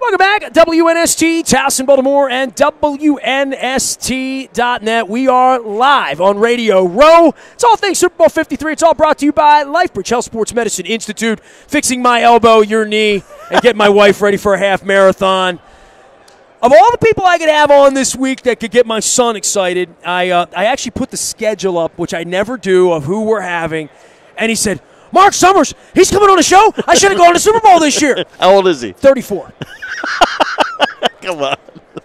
Welcome back. WNST, Towson, Baltimore, and WNST.net. We are live on Radio Row. It's all things Super Bowl 53. It's all brought to you by LifeBridge Health Sports Medicine Institute, fixing my elbow, your knee, and getting my wife ready for a half marathon. Of all the people I could have on this week that could get my son excited, I actually put the schedule up, which I never do, of who we're having, and he said, Marc Summers, he's coming on the show? I should have gone to the Super Bowl this year. How old is he? 34. Come on.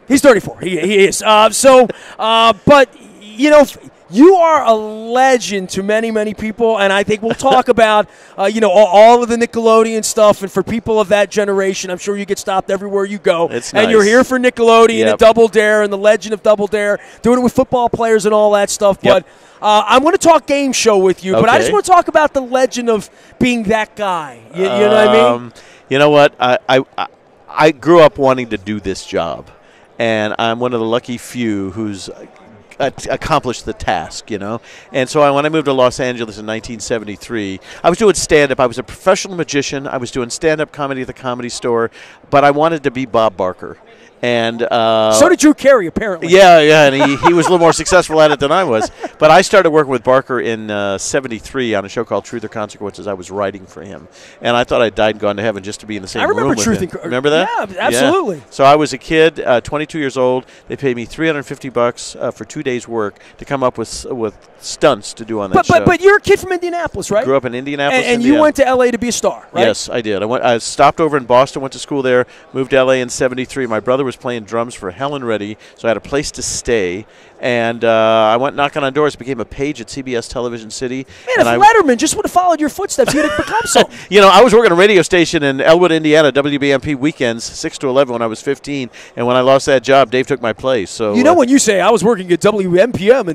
He's 34. He is. But, you know, you are a legend to many, many people, and I think we'll talk about, all of the Nickelodeon stuff. And for people of that generation, I'm sure you get stopped everywhere you go. It's and nice. You're here for Nickelodeon and Double Dare and the legend of Double Dare, doing it with football players and all that stuff. Yep. But I'm going to talk game show with you, okay. but I just want to talk about the legend of being that guy. You know what I mean? You know what? I grew up wanting to do this job, and I'm one of the lucky few who's accomplished the task, you know. And so when I moved to Los Angeles in 1973, I was doing stand-up. I was a professional magician. I was doing stand-up comedy at the Comedy Store, but I wanted to be Bob Barker. And so did Drew Carey, apparently. Yeah, and he was a little more successful at it than I was. But I started working with Barker in 73 on a show called Truth or Consequences. I was writing for him. And I thought I'd died and gone to heaven just to be in the same room with him. Remember that? Yeah, absolutely. Yeah. So I was a kid, 22 years old. They paid me $350 for 2 days' work to come up with stunts to do on that show. But you're a kid from Indianapolis, right? Grew up in Indianapolis, and you went to L.A. to be a star, right? Yes, I did. I stopped over in Boston, went to school there, moved to L.A. in 73. My brother was playing drums for Helen Reddy, so I had a place to stay. And I went knocking on doors, became a page at CBS Television City. Man, if Letterman just would have followed your footsteps, you'd have become something. You know, I was working a radio station in Elwood, Indiana, WBMP weekends, 6 to 11 when I was 15. And when I lost that job, Dave took my place. So you know when you say I was working at WMPM,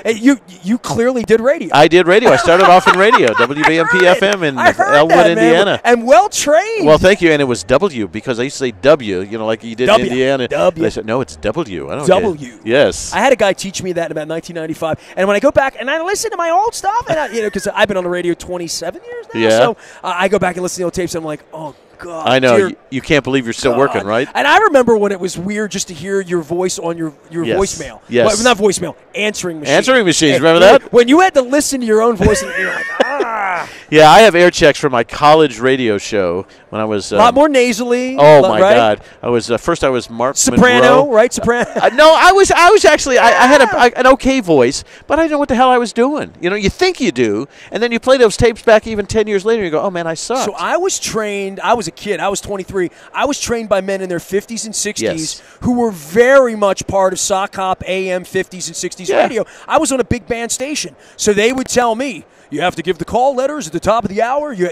and you clearly did radio. I did radio. I started off in radio, WBMP FM in Elwood, Indiana. And well-trained. Well, thank you. And it was W because I used to say W, you know, like you did in Indiana. W. I said, no, it's W. I don't W. Get it. Yes. I had a guy teach me that in about 1995. And when I go back and I listen to my old stuff, and because I've been on the radio 27 years now, so I go back and listen to the old tapes, and I'm like, oh, God. I know. You can't believe you're still working, right? And I remember when it was weird just to hear your voice on your voicemail. Yes. Well, not voicemail, answering machine. Answering machines, remember that? When you had to listen to your own voice, and you're like, ah. Yeah, I have air checks for my college radio show when I was... a lot more nasally. Oh, my God. I was first I was Mark Soprano, Monroe. right? Soprano. No, I was actually... I had an okay voice, but I didn't know what the hell I was doing. You know, you think you do, and then you play those tapes back even 10 years later, and you go, oh, man, I suck. So I was trained... I was a kid. I was 23. I was trained by men in their 50s and 60s who were very much part of Sock Hop AM 50s and 60s radio. I was on a big band station, so they would tell me, you have to give the call letters at the top of the hour. They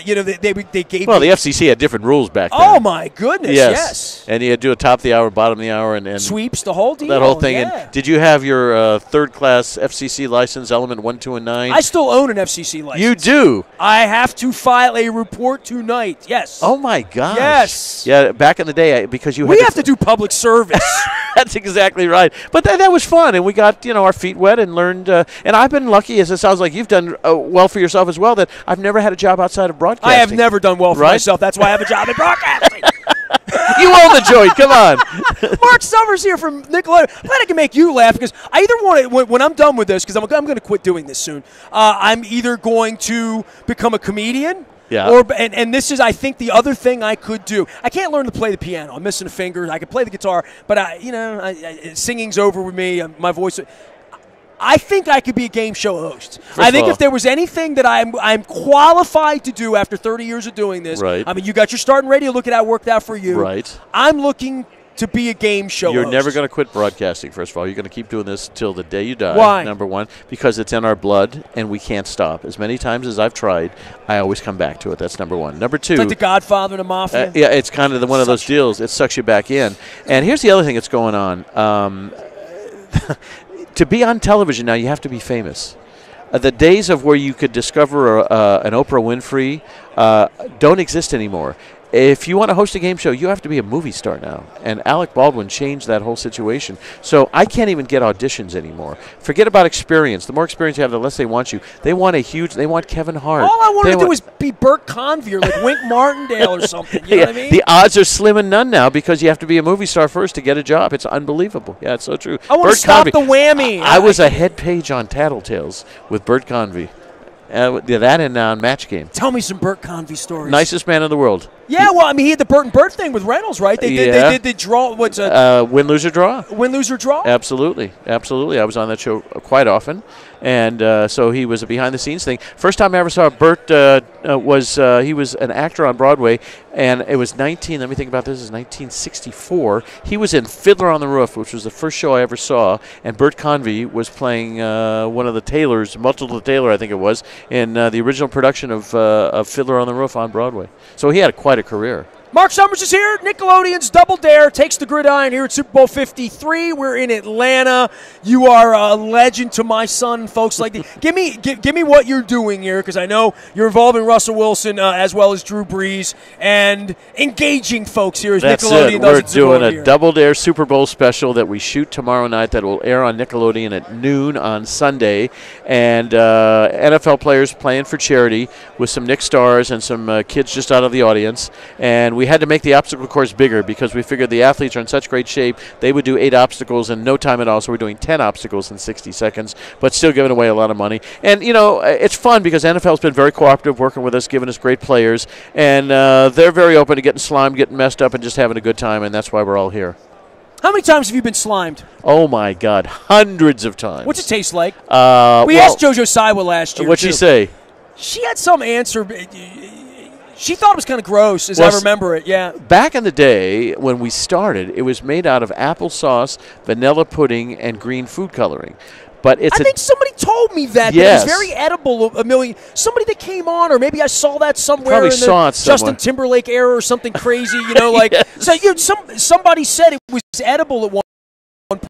gave. Well, the FCC had different rules back then. Oh my goodness! Yes. And you had to do a top of the hour, bottom of the hour, and sweeps, the whole deal. That whole thing. Yeah. And did you have your third-class FCC license, element 1, 2, and 9? I still own an FCC license. You do. I have to file a report tonight. Yes. Oh my gosh. Yes. Yeah. Back in the day, because we have to do public service. That's exactly right. But that was fun, and we got our feet wet and learned. And I've been lucky, as it sounds like you've done well for yourself as well, that I've never had a job outside of broadcasting. I have never done well for myself. That's why I have a job in broadcasting. You own the joint. Come on. Marc Summers here from Nickelodeon. I'm glad I can make you laugh because I either want to, when I'm done with this, because I'm going to quit doing this soon, I'm either going to become a comedian. Yeah. And this is, I think, the other thing I could do. I can't learn to play the piano. I'm missing a finger. I can play the guitar, but singing's over with me. My voice. I think I could be a game show host. I think if there was anything that I'm qualified to do after 30 years of doing this, right. I mean, you got your start in radio. Look at how it worked out for you. Right. I'm looking to be a game show You're host. never going to quit broadcasting, first of all. You're going to keep doing this till the day you die. Why? Number one, because it's in our blood, and we can't stop. As many times as I've tried, I always come back to it. That's number one. Number two. It's like the Godfather and the Mafia. Yeah, it's kind of one of those deals. It sucks you back in. And here's the other thing that's going on. To be on television now, you have to be famous. The days of where you could discover an Oprah Winfrey don't exist anymore. if you want to host a game show, you have to be a movie star now. And Alec Baldwin changed that whole situation. So I can't even get auditions anymore. Forget about experience. The more experience you have, the less they want you. They want Kevin Hart. All I wanted to do was be Bert Convy or like Wink Martindale or something. You know what I mean? The odds are slim and none now because you have to be a movie star first to get a job. It's unbelievable. Yeah, it's so true. I want to stop the whammy. I was a head page on Tattletales with Bert Convey. That and Match Game. Tell me some Bert Convey stories. Nicest man in the world. Yeah, well, I mean, he had the Bert and Bert thing with Reynolds, right? They did the draw. What's win, lose, or draw? Win, lose, or draw? Absolutely. I was on that show quite often, and so he was a behind-the-scenes thing. First time I ever saw Bert was he was an actor on Broadway, and it was let me think about this, it was 1964. He was in Fiddler on the Roof, which was the first show I ever saw, and Bert Convey was playing one of the Taylors, Multiple Taylor, I think it was, in the original production of Fiddler on the Roof on Broadway. So he had quite a career. Marc Summers is here. Nickelodeon's Double Dare takes the gridiron here at Super Bowl 53. We're in Atlanta. You are a legend to my son, folks like that. Give me what you're doing here, because I know you're involving Russell Wilson as well as Drew Brees and engaging folks here as Nickelodeon does. We're doing a Double Dare Super Bowl special that we shoot tomorrow night that will air on Nickelodeon at noon on Sunday, and NFL players playing for charity with some Nick stars and some kids just out of the audience, and we had to make the obstacle course bigger because we figured the athletes are in such great shape they would do 8 obstacles in no time at all, so we're doing 10 obstacles in 60 seconds, but still giving away a lot of money. And, it's fun because NFL's been very cooperative working with us, giving us great players, and they're very open to getting slimed, getting messed up, and just having a good time, and that's why we're all here. How many times have you been slimed? Oh, my God, hundreds of times. What's it taste like? We asked JoJo Siwa last year. What'd she say? She had some answer. She thought it was kind of gross, as I remember it, yeah. Back in the day, when we started, it was made out of applesauce, vanilla pudding, and green food coloring. But I think somebody told me that. Yes. That it was very edible. Somebody that came on, or maybe I saw that somewhere. Probably in the saw it somewhere. Justin Timberlake era or something crazy, Yes. So somebody said it was edible at one point.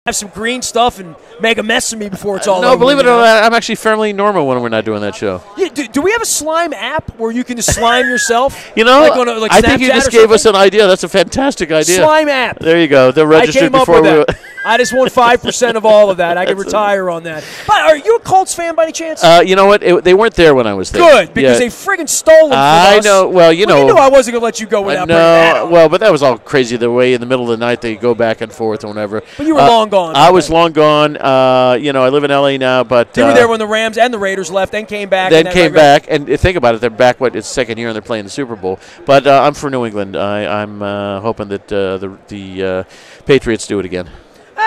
Have some green stuff and make a mess of me before it's all over. No, believe it or not, I'm actually fairly normal when we're not doing that show. Yeah, do we have a slime app where you can just slime yourself? I think you just gave us an idea. That's a fantastic idea. Slime app. There you go. They're registered before we. I just want 5% of all of that. I can retire on that. But are you a Colts fan by any chance? You know what? They weren't there when I was there. Good, because they friggin' stole them from us. I know. Well, you know. You knew I wasn't going to let you go without bringing that up. Well, but that was all crazy. The way in the middle of the night they go back and forth or whatever. But you were long gone. I was long gone. I live in L.A. now, but they were there when the Rams and the Raiders left, then came back. And think about it. They're back. It's second year and they're playing the Super Bowl. But I'm for New England. I'm hoping that the Patriots do it again.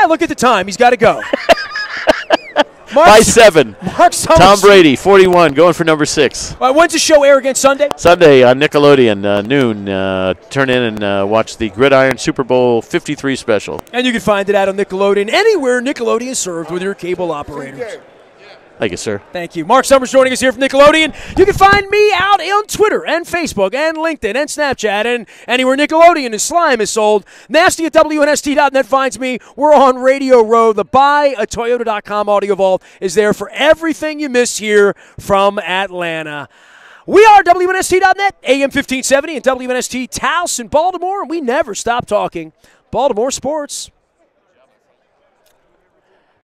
Look at the time. He's got to go. By 7. Marc Summers. Tom Brady, 41, going for number 6. When's the show air again? Sunday? Sunday on Nickelodeon, noon. Turn in and watch the Gridiron Super Bowl 53 special. And you can find it out on Nickelodeon, anywhere Nickelodeon is served with your cable operators. Thank you, sir. Thank you. Marc Summers joining us here from Nickelodeon. You can find me out on Twitter and Facebook and LinkedIn and Snapchat and anywhere Nickelodeon and slime is sold. Nasty at WNST.net finds me. We're on Radio Row. The buyatoyota.com audio vault is there for everything you miss here from Atlanta. We are WNST.net, AM 1570 and WNST Taos in Baltimore, and we never stop talking Baltimore sports.